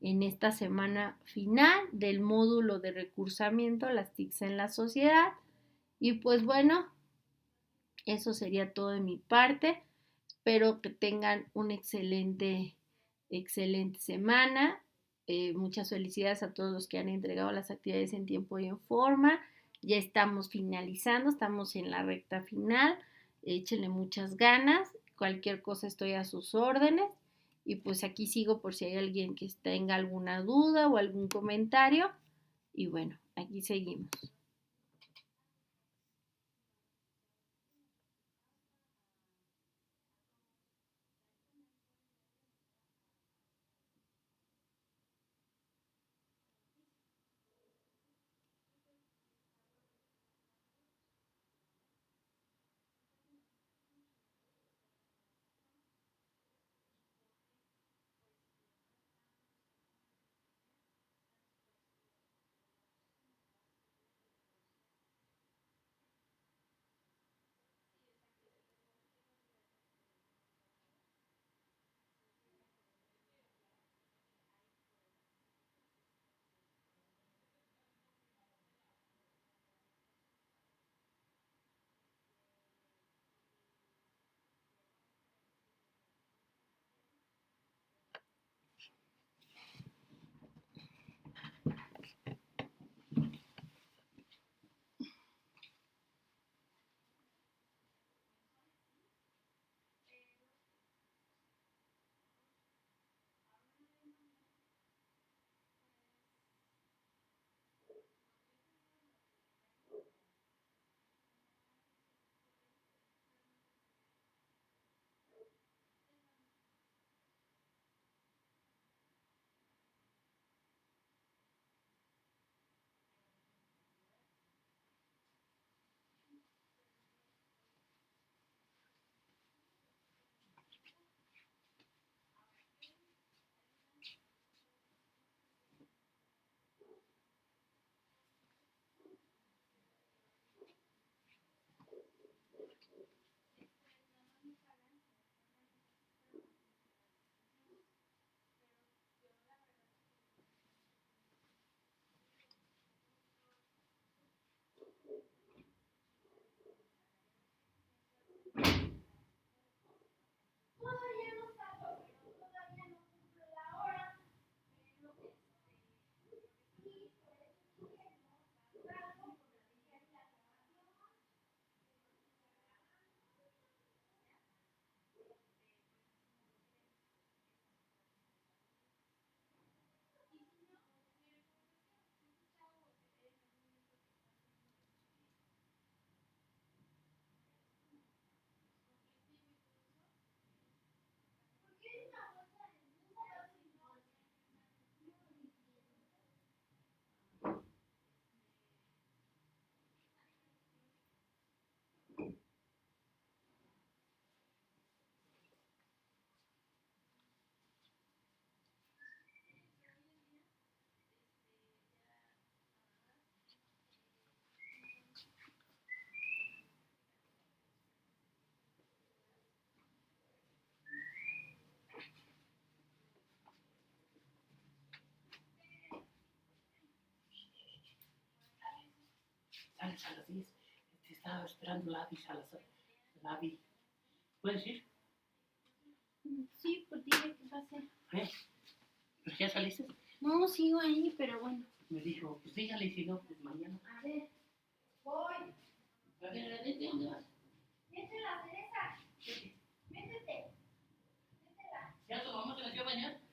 en esta semana final del módulo de recursamiento, las TICs en la sociedad. Y pues bueno, eso sería todo de mi parte. Espero que tengan una excelente semana. Muchas felicidades a todos los que han entregado las actividades en tiempo y en forma. Ya estamos finalizando, estamos en la recta final. Échenle muchas ganas. Cualquier cosa estoy a sus órdenes. Y pues aquí sigo por si hay alguien que tenga alguna duda o algún comentario. Y bueno, aquí seguimos. a las 10. Te estaba esperando la vi. ¿Puedes ir? Sí, pues dime qué pasa. ¿Pero ya saliste? No, sigo ahí, pero bueno. Me dijo, pues dígale, si no, pues mañana. A ver, voy. A ver, vete, ¿dónde vas? Métete la cereza. Métete. Métela. ¿Ya tu mamá se metió a bañar?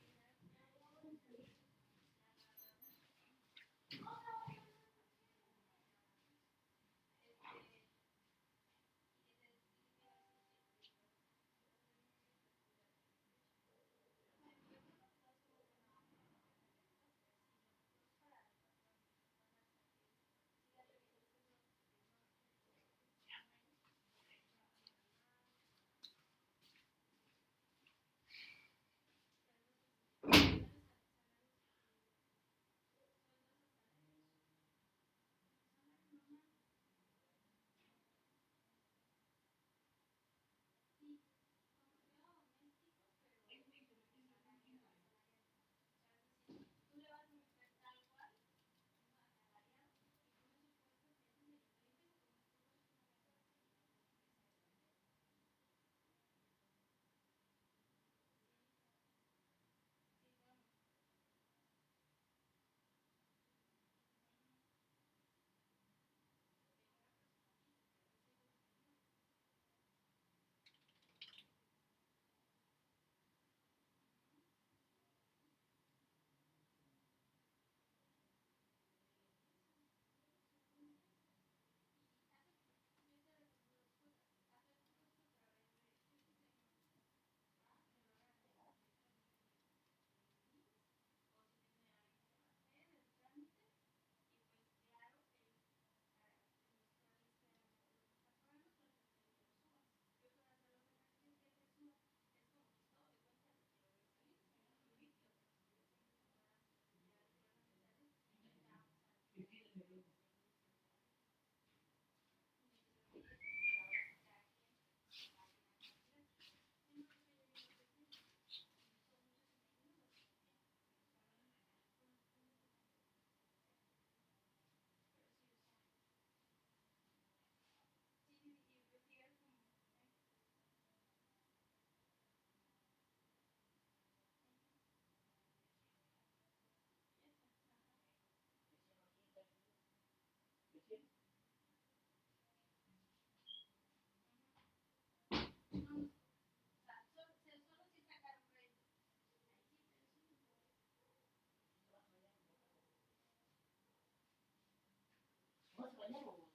¿Vas a bañar o?